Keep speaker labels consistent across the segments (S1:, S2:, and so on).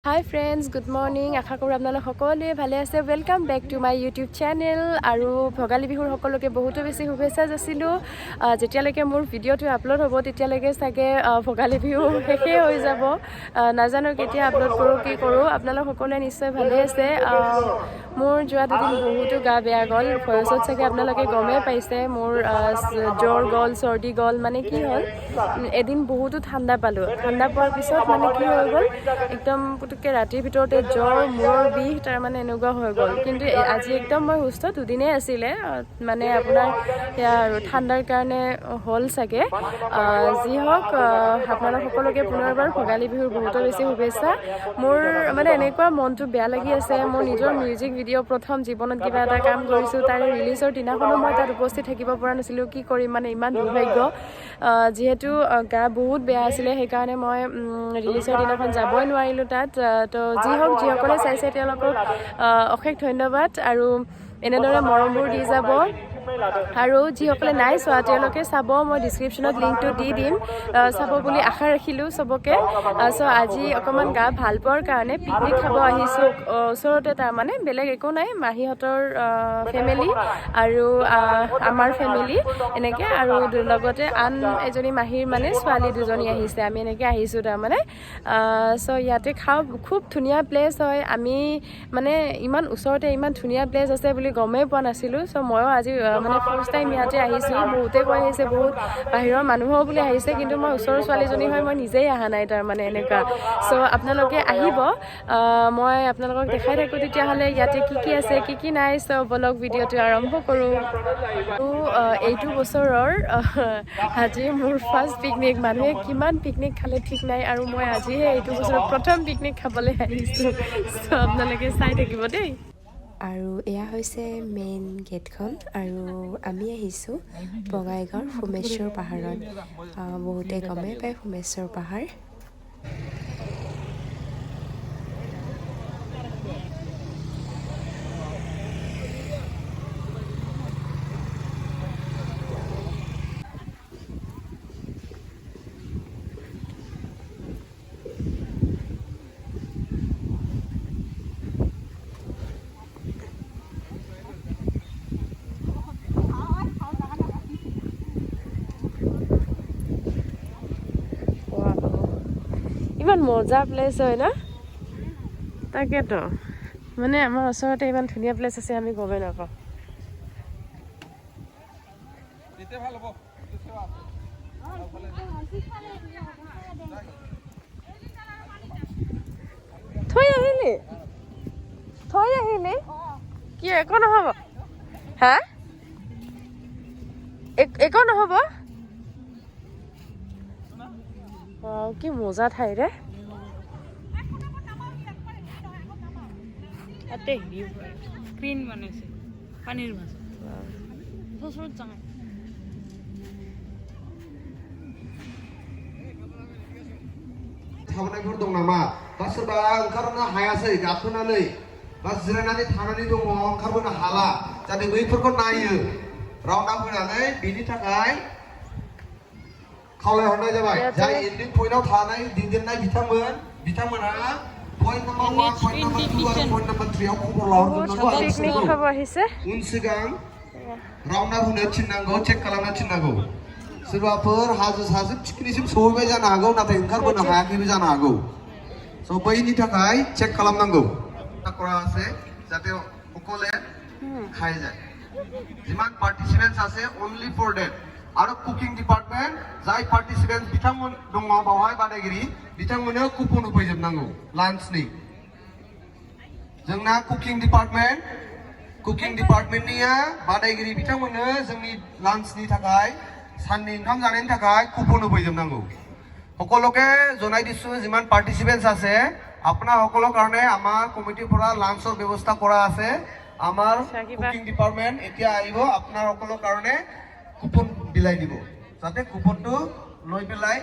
S1: Hi friends, good morning. আশা কৰোঁ আপোনালোক সকলোৱে ভালে আছে। Welcome back to my YouTube channel আৰু ভোগালী বিহুৰ সকলোকে বহুতো বেছি শুভেচ্ছা যাচিলোঁ। যেতিয়ালৈকে মোৰ ভিডিঅ'টো আপলোড হ'ব তেতিয়ালৈকে চাগে ভোগালী বিহু শেষেই হৈ যাব। নাজানো কেতিয়া আপলোড কৰোঁ কি কৰোঁ। আপোনালোক সকলোৱে নিশ্চয় ভালে আছে। মোৰ যোৱা দুদিন বহুতো গা বেয়া গ'ল। ভইচত চাগে আপোনালোকে গমেই পাইছে মোৰ জ্বৰ গ'ল, চৰ্দি গ'ল। মানে কি হ'ল, এদিন বহুতো ঠাণ্ডা পালোঁ। ঠাণ্ডা পোৱাৰ পিছত মানে কি হৈ গ'ল, একদম পুতুককৈ ৰাতিৰ ভিতৰতে জ্বৰ, মূৰৰ বিষ, তাৰমানে এনেকুৱা হৈ গ'ল। কিন্তু আজি একদম মই সুস্থ। দুদিনেই আছিলে, মানে আপোনাৰ সেয়া আৰু ঠাণ্ডাৰ কাৰণে হ'ল চাগে। যি হওক, আপোনালোক সকলোকে পুনৰবাৰ ভোগালী বিহুৰ বহুতো বেছি শুভেচ্ছা। মোৰ মানে এনেকুৱা মনটো বেয়া লাগি আছে। মোৰ নিজৰ মিউজিক ভিডিঅ' প্ৰথম জীৱনত কিবা এটা কাম কৰিছোঁ, তাৰে ৰিলিজৰ দিনাখনো মই তাত উপস্থিত থাকিব পৰা নাছিলোঁ। কি কৰিম, মানে ইমান দুৰ্ভাগ্য। যিহেতু গা বহুত বেয়া আছিলে, সেইকাৰণে মই ৰিলিজৰ দিনাখন যাবই নোৱাৰিলোঁ তাত। তো যি হওক, যিসকলে চাইছে তেওঁলোকক অশেষ ধন্যবাদ আৰু এনেদৰে মৰমবোৰ দি যাব। আৰু যিসকলে নাই চোৱা তেওঁলোকে চাব, মই ডিছক্ৰিপশ্যনত লিংকটো দি দিম, চাব বুলি আশা ৰাখিলোঁ চবকে। চ' আজি অকণমান গা ভাল পোৱাৰ কাৰণে পিকনিক খাব আহিছোঁ ওচৰতে, তাৰমানে বেলেগ একো নাই, মাহীহঁতৰ ফেমিলি আৰু আমাৰ ফেমিলি এনেকৈ, আৰু লগতে আন এজনী মাহীৰ মানে ছোৱালী দুজনী আহিছে। আমি এনেকৈ আহিছোঁ তাৰমানে। চ' ইয়াতে খাওঁ, খুব ধুনীয়া প্লেচ হয়। আমি মানে ইমান ওচৰতে ইমান ধুনীয়া প্লেচ আছে বুলি গমেই পোৱা নাছিলোঁ। চ' ময়ো আজি মানে ফাৰ্ষ্ট টাইম ইয়াতে আহিছোঁ। বহুতে কৈ আহিছে বহুত বাহিৰৰ মানুহো বুলি আহিছে, কিন্তু মই ওচৰৰ ছোৱালীজনী হয়, মই নিজেই অহা নাই তাৰমানে এনেকুৱা। চ' আপোনালোকে আহিব, মই আপোনালোকক দেখাই থাকোঁ তেতিয়াহ'লে ইয়াতে কি কি আছে কি কি নাই। চ' বলক ভিডিঅ'টো আৰম্ভ কৰোঁ। এইটো বছৰৰ আজি মোৰ ফাৰ্ষ্ট পিকনিক। মানুহে কিমান পিকনিক খালে ঠিক নাই, আৰু মই আজিহে এইটো বছৰত প্ৰথম পিকনিক খাবলৈ আহিছোঁ। চ' আপোনালোকে চাই থাকিব দেই। আৰু এয়া হৈছে মেইন গেটখন, আৰু আমি আহিছোঁ বঙাইগাঁৱৰ সোমেশ্বৰ পাহাৰত। বহুতে গমেই পায় সোমেশ্বৰ পাহাৰ। ইমান মজা প্লেচ হয় না? তাকেতো, মানে আমাৰ ওচৰতে ইমান ধুনীয়া প্লেচ আছে, আমি গমেই নাপাওঁ। থৈ আহিলি কি একো নহ'ব? হা, একো নহ'ব? কি মজা ঠাই ৰে।
S2: তাতে স্ক্ৰীন বনাইছে পানীৰ মাজত। ওচৰত যাওঁ।
S3: थावनायफोर दं नामा बा सोरबा ओंखारनो हायासै गाखोनानै बा जिरायनानै थानानै दङ, ओंखारबोनो हाला, जाहाथे बैफोरखौ नायो राउन्डआप होनानै बेनि थाखाय खावलायहरनाय जाबाय। जाय एन्डिं पइन्टआव थानाय दैदेननाय बिथांमोनहा पइन्ट नम्बर 1, पइन्ट नम्बर 2 आरो पइन्ट नम्बर 3 आव खबर लाहरजोबनांगौ आरो उन सिगां राउन्डआप होनो थिननांगौ, चेक खालामनो थिननांगौ। सोरबाफोर हाजो साजों थिखिनिसिम सहैबाय जानो हागौ, नाथाय ओंखारबोनो हायाखैबो जानो हागौ। स' बैनि थाखाय চেক खालामनांगौ কৰা আছে, যাতে সকলে খাই যায়। যিমান পাৰ্টিচিপেণ্টছ আছে অনলি ফৰ ডেট। আৰু কুকিং ডিপাৰ্টমেণ্ট যাই पार्टिसिपेंट बिथांमोन दङ बावहाय बादायगिरि, बिथांमोननो कुपन होफैजोबनांगौ लान्चनि। जोंना कुकिं डिपार्टमेन्टनिया बादायगिरि बिथांमोननो जोंनि लान्चनि थाखाय, साननि ओंखाम जानायनि थाखाय कुपन होफैजोबनांगौ। সকলোকে জনাই দিছো, যিমান পাৰ্টিচিপেণ্টছ আছে আপোনাৰ সকলৰ কাৰণে আমাৰ কমিটিৰ পৰা লাঞ্চৰ ব্যৱস্থা কৰা আছে। আমাৰ কুকিং ডিপাৰ্টমেণ্ট এতিয়া আহিব আপোনাৰ সকলৰ কাৰণে কুপন বিলাই দিব, যাতে কুপনটো লৈ পেলাই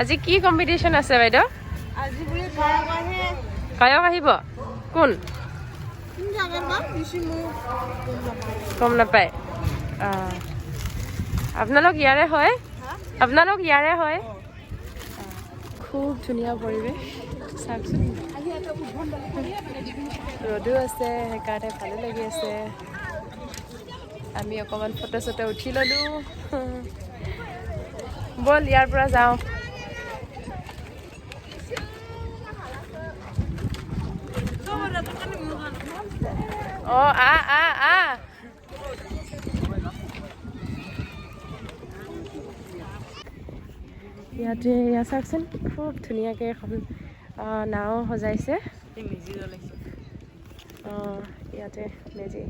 S1: আজি কি কম্পিটিশ্যন আছে বাইদেউ?
S2: আজি বুলি গায়ক আহে।
S1: গায়ক আহিব? কোন?
S2: জায়গা
S1: গম নাপায় আপোনালোক ইয়াৰে হয় আপোনালোক ইয়াৰে হয় খুব ধুনীয়া পৰিৱেশ চাওকচোন ৰ'দো আছে সেইকাৰণে ভালো লাগি আছে আমি অকণমান ফটো চটো উঠি ল'লোঁ ব'ল ইয়াৰ পৰা যাওঁ অঁ ইয়াতে ইয়াত চাওকচোন খুব ধুনীয়াকৈ এখন নাও সজাইছে অঁ ইয়াতে মেজি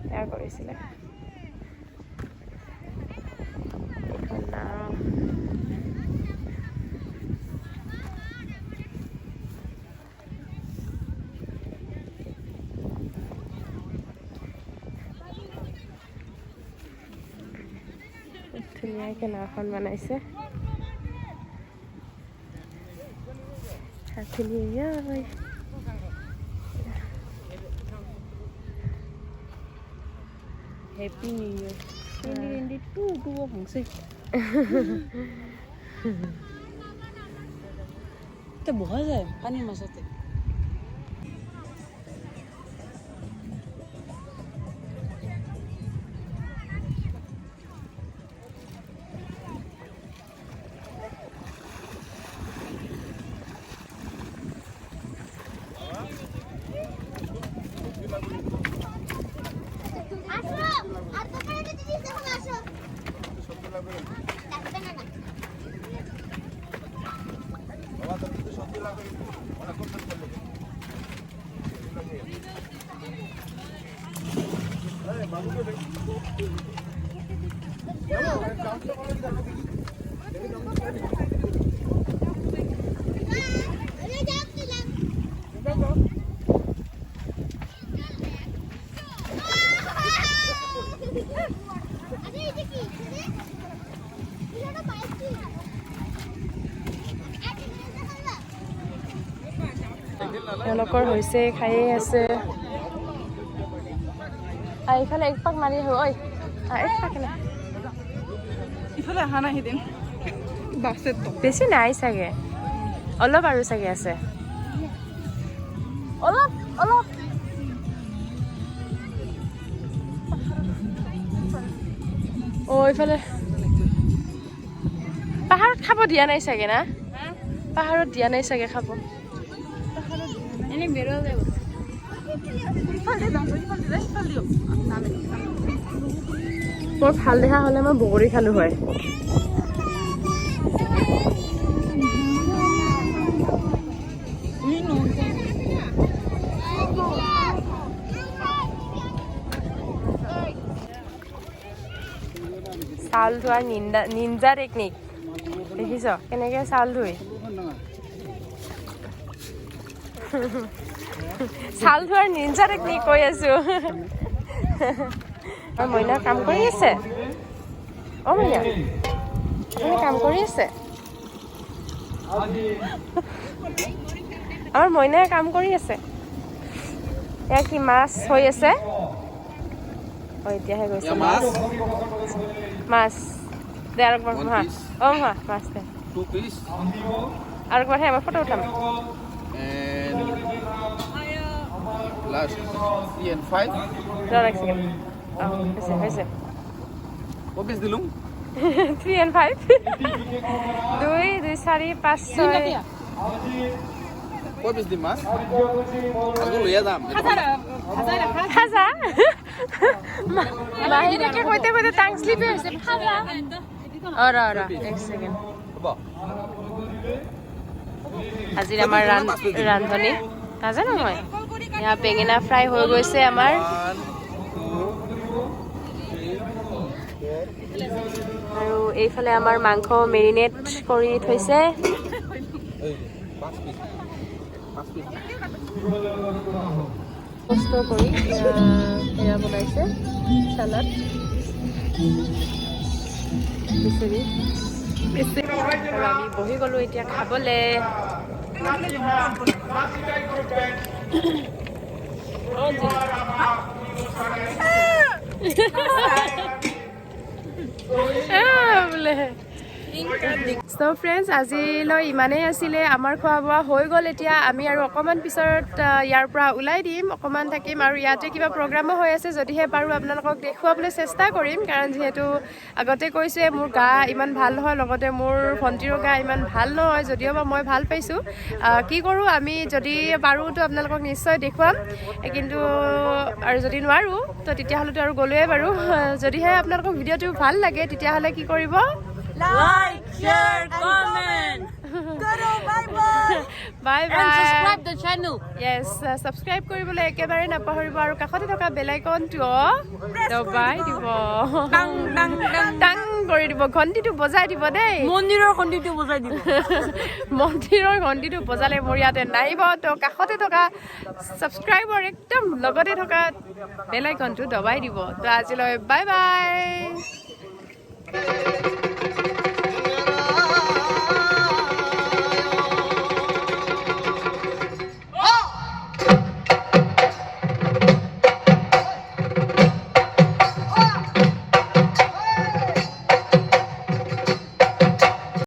S1: তৈয়াৰ কৰিছিলে এইখন নাও ধুনীয়াকৈ নাওখন বনাইছে Happy New Year.
S2: Happy New Year. 2022 방식. 그때 뭐 하세요? 파니 마셨을 때.
S1: তেওঁলোকৰ হৈছে খায়ে আছে এইফালে এক পাক মাৰি আহো ঐ এক পাক না
S2: ইফালে আহা নাই হেদিন বাসেত তো
S1: বেছি নাই চাগে অলপ আৰু চাগে আছে অলপ অলপ ও ইফালে পাহাৰত খাব দিয়া নাই চাগে না পাহাৰত দিয়া নাই চাগে খাব
S2: এনে বেৰো যাব
S1: মোৰ ভাল দেখা হ'লে মই বগৰী খালো হয় চাউল ধোৱাৰ নিঞ্জা টেকনিক দেখিছ কেনেকৈ চাউল ধুই চাউল ধোৱাৰ নিঞ্জা টেকনিক কৈ আছো আৰু মইনা কাম কৰি আছে অ মইনা আপুনি কাম কৰি আছে আমাৰ মইনাই কাম কৰি আছে এয়া কি মাছ হৈ আছে অ এতিয়াহে গৈছে মাছ দে আৰু একবাৰ মহা অ মহা মাছ দে
S4: 2 piece
S1: আৰু একবাৰ আমাৰ ফটো উঠাম
S4: and last 3 and 5
S1: ৰ এক ছেকেণ্ড হৈছে
S4: what piece dilung
S1: 3 and 5 2 4 5 6
S4: what piece di mas aku lihat am
S1: খাজা মাহিরেকে কইতে কইতে টাং স্লিপ হইছে খাজা অরা এক সেকেন্ড
S4: apa
S1: আজিৰ আমাৰ ৰান্ধনি নাজানো মই এয়া বেঙেনা ফ্ৰাই হৈ গৈছে আমাৰ আৰু এইফালে আমাৰ মাংস মেৰিনেট কৰি থৈছে কষ্ট কৰি এয়া বনাইছে চালাড খিচিৰি আৰু আমি বহি গ'লোঁ এতিয়া খাবলৈ বোলে চ' ফ্ৰেণ্ডছ আজিলৈ ইমানেই আছিলে আমাৰ খোৱা বোৱা হৈ গ'ল এতিয়া আমি আৰু অকণমান পিছত ইয়াৰ পৰা ওলাই দিম অকণমান থাকিম আৰু ইয়াতে কিবা প্ৰগ্ৰামো হৈ আছে যদিহে পাৰোঁ আপোনালোকক দেখুৱাবলৈ চেষ্টা কৰিম কাৰণ যিহেতু আগতে কৈছোঁৱে মোৰ গা ইমান ভাল নহয় লগতে মোৰ ভণ্টিৰো গা ইমান ভাল নহয় যদিও বা মই ভাল পাইছোঁ কি কৰোঁ আমি যদি পাৰোঁতো আপোনালোকক নিশ্চয় দেখুৱাম কিন্তু আৰু যদি নোৱাৰোঁ তো তেতিয়াহ'লেতো আৰু গ'লোৱে বাৰু যদিহে আপোনালোকক ভিডিঅ'টো ভাল লাগে তেতিয়াহ'লে কি কৰিব
S5: Like, share, comment. Bye bye.
S1: Bye bye.
S5: And subscribe the channel.
S1: Yes, subscribe কৰিবলৈ একেবাৰে নাপাহৰিব আৰু কাষতে থকা বেল আইকনটো দবাই দিব
S5: Dang dang dang.
S1: টাং কৰি দিব ঘণ্টিটো বজাই দিব দেই
S5: মন্দিৰৰ কণ্ডিটো বজাই দিব
S1: মন্দিৰৰ ঘণ্টিটো বজালে মোৰ ইয়াতে নাহিব তো কাষতে থকা ছাবস্ক্ৰাইবৰ একদম লগতে থকা বেল আইকনটো দবাই দিব তো আজিলৈ বাই বাই